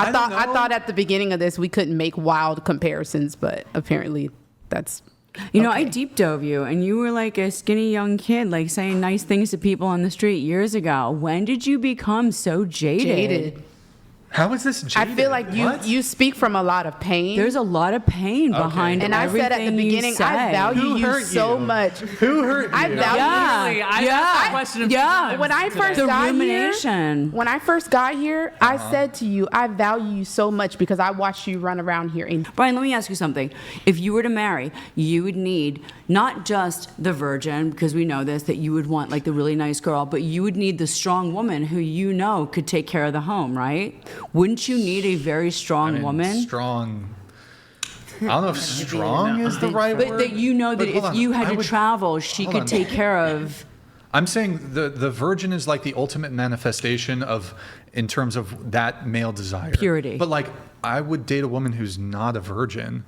I thought at the beginning of this we couldn't make wild comparisons, but apparently that's. You know, I deep dove you, and you were like a skinny young kid, like saying nice things to people on the street years ago. When did you become so jaded? How is this jaded? I feel like you speak from a lot of pain. There's a lot of pain behind and everything. And I said at the beginning, I value you so much. Who hurt you? I value you. I asked the question of When I first got here, I said to you, I value you so much because I watched you run around here. Brian, let me ask you something. If you were to marry, you would need not just the virgin, because we know this, that you would want like the really nice girl, but you would need the strong woman who you know could take care of the home, right? Wouldn't you need a very strong woman? Strong. I don't know if strong is the right word. But that you know that if you had to travel, she could take care of. I'm saying the virgin is like the ultimate manifestation of, in terms of that male desire. Purity. But like, I would date a woman who's not a virgin.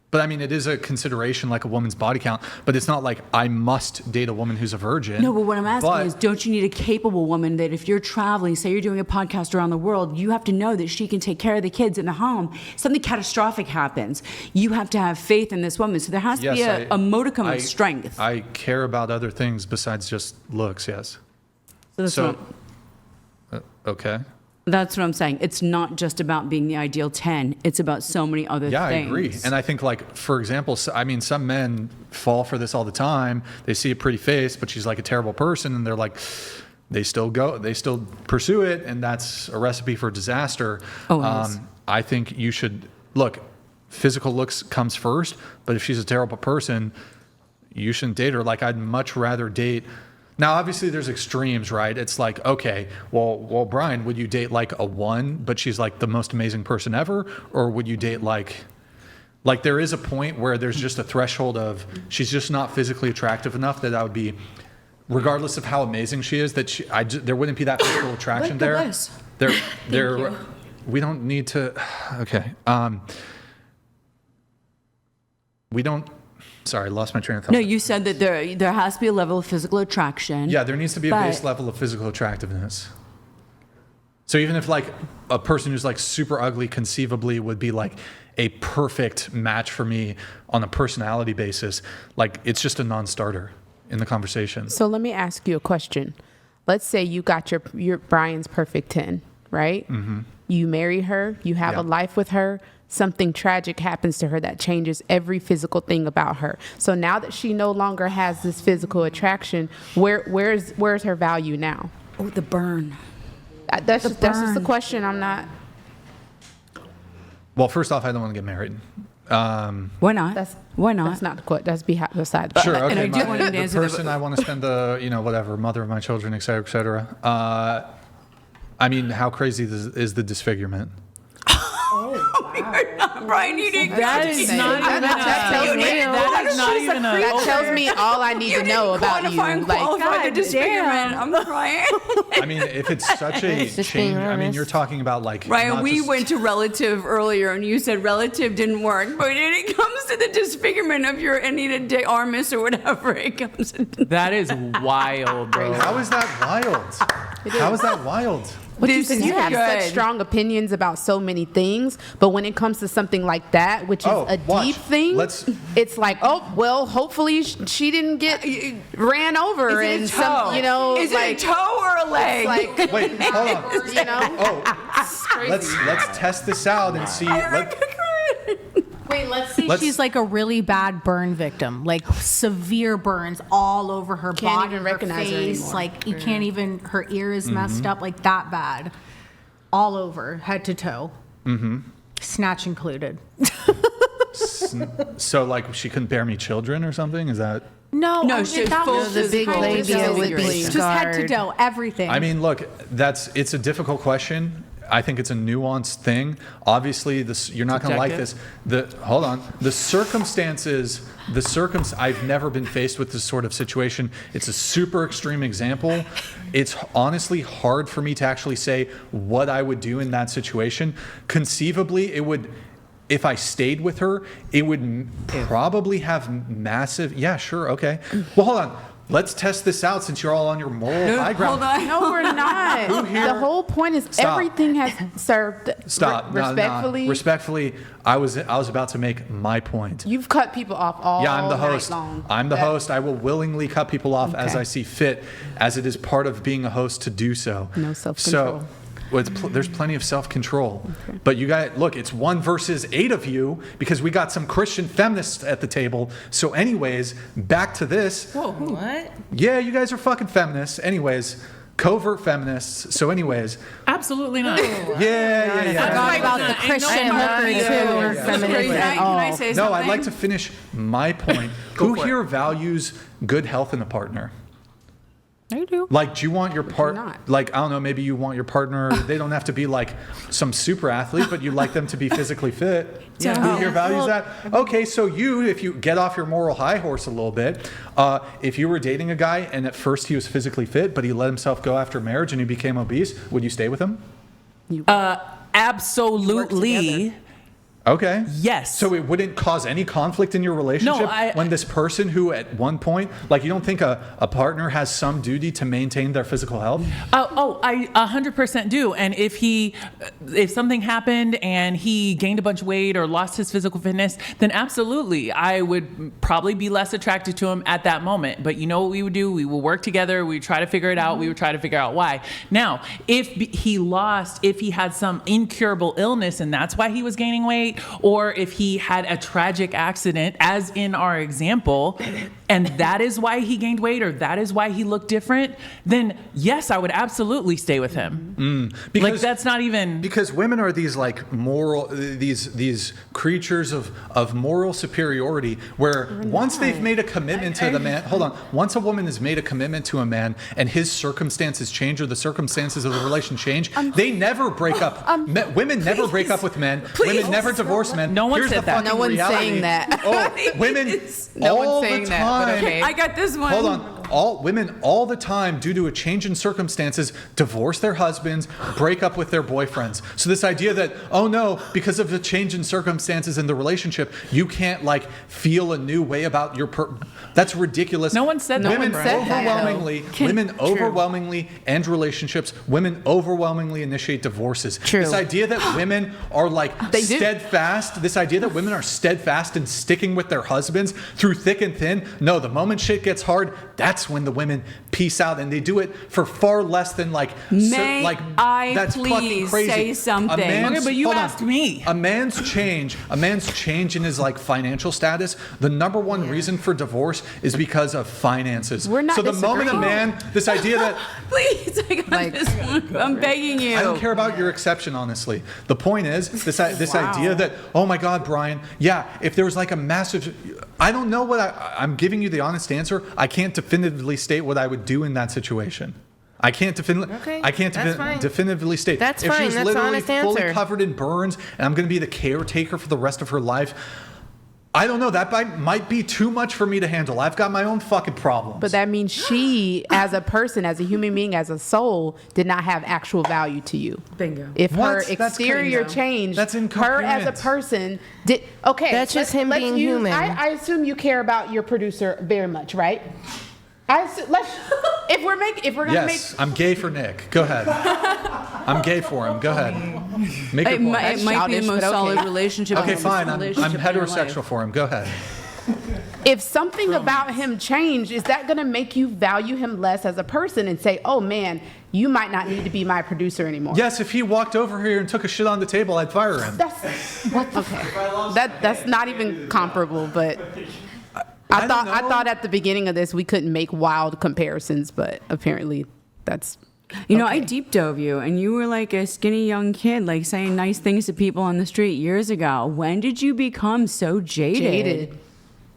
But I mean, it is a consideration, like a woman's body count. But it's not like I must date a woman who's a virgin. No, but what I'm asking is, don't you need a capable woman that if you're traveling, say you're doing a podcast around the world, you have to know that she can take care of the kids in the home. Something catastrophic happens. You have to have faith in this woman. So there has to be a modicum of strength. I care about other things besides just looks, yes. Okay. That's what I'm saying. It's not just about being the ideal 10. It's about so many other things. Yeah, I agree. And I think, like, for example, I mean, some men fall for this all the time. They see a pretty face, but she's like a terrible person, and they're like, they still pursue it, and that's a recipe for disaster. I think you should, look, physical looks comes first, but if she's a terrible person, you shouldn't date her. Like, I'd much rather date. Now, obviously, there's extremes, right? It's like, okay, well, Brian, would you date like a 1, but she's like the most amazing person ever? Or would you date like there is a point where there's just a threshold of she's just not physically attractive enough that I would be, regardless of how amazing she is, that there wouldn't be that physical attraction there. We don't need to, okay. We don't. Sorry, I lost my train of thought. No, you said that there has to be a level of physical attraction. Yeah, there needs to be a base level of physical attractiveness. So even if like a person who's like super ugly conceivably would be like a perfect match for me on a personality basis, like it's just a non-starter in the conversation. So let me ask you a question. Let's say you got your Brian's perfect 10, right? Mm-hmm. You marry her, you have a life with her. Something tragic happens to her that changes every physical thing about her. So now that she no longer has this physical attraction, where's her value now? Oh, the burn. That's just the question. I'm not. Well, first off, I don't want to get married. Why not? Why not? That's not the question. That's beside the Sure. Okay. And I do want to the answer person I want to spend whatever, mother of my children, et cetera, et cetera. I mean, how crazy is the disfigurement? Brian, you didn't. That tells me all I need to know about you. Like, the disfigurement. I'm crying. I mean, if it's such a change, I mean, you're talking about like. Ryan, we went to relative earlier, and you said relative didn't work, but when it comes to the disfigurement of your Anita de Armas or whatever, it comes. That is wild, bro. How is that wild? How is that wild? But you have such strong opinions about so many things, but when it comes to something like that, which is deep thing, it's like, hopefully she didn't get ran over and some, Is it a toe or a leg? Like, wait, hold on. Let's test this out and see. Wait, let's see. She's like a really bad burn victim, like severe burns all over her body, can't even recognize her face. anymore. Like you can't even. Her ear is messed up, like that bad, all over, head to toe, snatch included. So, like, she couldn't bear me children or something? Is that? No, she's that full was of the big lady with the just head to toe, everything. I mean, look, it's a difficult question. I think it's a nuanced thing. Obviously, you're not going to like this. Hold on. The circumstances, I've never been faced with this sort of situation. It's a super extreme example. It's honestly hard for me to actually say what I would do in that situation. Conceivably, it would, if I stayed with her, it would probably have massive, yeah, sure, okay. Well, hold on. let's test this out since you're all on your moral high ground. Hold on. No, we're not. The whole point is everything has served. Stop. No, Respectfully. Respectfully, I was about to make my point. You've cut people off all Yeah, I'm the host. night long. I'm the host. I will willingly cut people off as I see fit, as it is part of being a host to do so. No self-control. So, there's plenty of self-control. Okay. But you got look, it's 1 versus 8 of you because we got some Christian feminists at the table. So anyways, back to this. Whoa, what? Yeah, you guys are fucking feminists. Anyways, covert feminists. So anyways. Absolutely not. Yeah. Forgot about the Christian hooker too. Can I say something? No, I'd like to finish my point. Who here values good health in a partner? I do. Like, do you want your not? partner, like, I don't know, maybe you want your partner, they don't have to be like some super athlete, but you like them to be physically fit. Yeah. Who here values that? Okay, so if you get off your moral high horse a little bit, if you were dating a guy and at first he was physically fit, but he let himself go after marriage and he became obese, would you stay with him? Absolutely. Okay. Yes. So it wouldn't cause any conflict in your relationship when this person who at one point, like, you don't think a partner has some duty to maintain their physical health? I 100% do. And if something happened and he gained a bunch of weight or lost his physical fitness, then absolutely, I would probably be less attracted to him at that moment. But you know what we would do? We would work together. We would try to figure it out. We would try to figure out why. Now, if he had some incurable illness and that's why he was gaining weight, or if he had a tragic accident, as in our example, and that is why he gained weight or that is why he looked different, then yes, I would absolutely stay with him. Because, like, that's not even... Because women are these like moral, these creatures of moral superiority, where once they've made a commitment to the man, hold on, once a woman has made a commitment to a man and his circumstances change or the circumstances of the relation change, they never break up. Women never break up with men. Women never divorce men. No one Here's said the that. fucking No one's reality. saying that. Oh, women No all one's saying the that, time. but okay. I got this one. Hold on. All women all the time, due to a change in circumstances, divorce their husbands, break up with their boyfriends. So this idea that, oh no, because of the change in circumstances in the relationship, you can't like feel a new way about your that's ridiculous. No one said that. Women overwhelmingly overwhelmingly end relationships. Women overwhelmingly initiate divorces. True. This idea that women are like They do. steadfast, this idea that women are steadfast in sticking with their husbands through thick and thin. No, the moment shit gets hard, that's when the women peace out, and they do it for far less than like. May I that's fucking please crazy. say something? Okay, but you hold on. asked me. A man's change in his like financial status. The number one reason for divorce is because of finances. We're not so the moment a disagreeing. man, this idea that Please, I got this one. I'm begging you. I don't care about your exception, honestly. The point is this idea that, oh my God, Brian, yeah, if there was like a massive, I don't know what I'm giving you the honest answer. I can't definitively state what I would do in that situation. I can't definitively state. That's if fine. she was That's literally honest fully answer. covered in burns and I'm going to be the caretaker for the rest of her life, I don't know. That might be too much for me to handle. I've got my own fucking problems. But that means she, as a person, as a human being, as a soul, did not have actual value to you. Bingo. If What? her That's exterior crazy. changed, That's her as a incoherent. person did. Okay, That's just him being human. I assume you care about your producer very much, right? If we're gonna Yes, I'm gay for Nick. Go ahead. I'm gay for him. Go ahead. Make your It point. might be the childish, most but okay. solid relationship. Okay, fine. I'm relationship in your heterosexual life. for him. Go ahead. if something about him changed, is that gonna make you value him less as a person and say, oh man, you might not need to be my producer anymore? Yes, if he walked over here and took a shit on the table, I'd fire him. That's not even comparable, but I don't know. thought at the beginning of this we couldn't make wild comparisons, but apparently that's You know, okay. I deep dove you, and you were like a skinny young kid, like saying nice things to people on the street years ago. When did you become so jaded?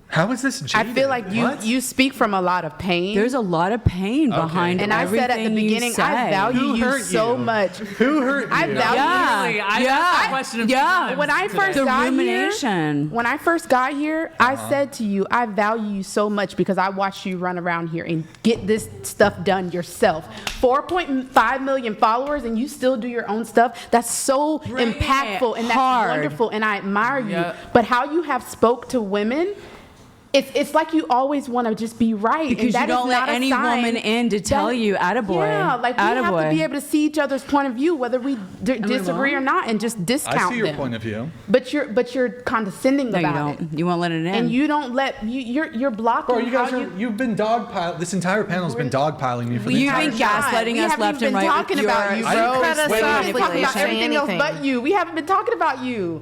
How is this jaded? I feel like What? you speak from a lot of pain. There's a lot of pain behind and I said at the everything you beginning, I say. value Who you hurt so you? much. Who hurt you? I value Yeah. Really, I asked that question a few Yeah. times When I today. first The got rumination. here, when I first got here, I said to you, I value you so much because I watched you run around here and get this stuff done yourself. 4.5 million followers, and you still do your own stuff. That's so Bringing impactful it and that's hard. wonderful, and I admire you. Yep. But how you have spoke to women, It's like you always want to just be right. Because and that you don't is let not a any sign woman in to tell you, attaboy. Yeah, like we have to attaboy. be able to see each other's point of view, whether we disagree or wrong? not, and just discount I see your them. point of view. But you're condescending No, you about don't. it. You won't let it in. And you don't let you're blocking. Bro, you guys how you've been dogpiling. This entire panel's been dogpiling me for the You've entire been show. gaslighting We us haven't left even and right. been talking with about your you, I bro. didn't cut us We've off been with talking about saying everything else anything. but you. We haven't been talking about you.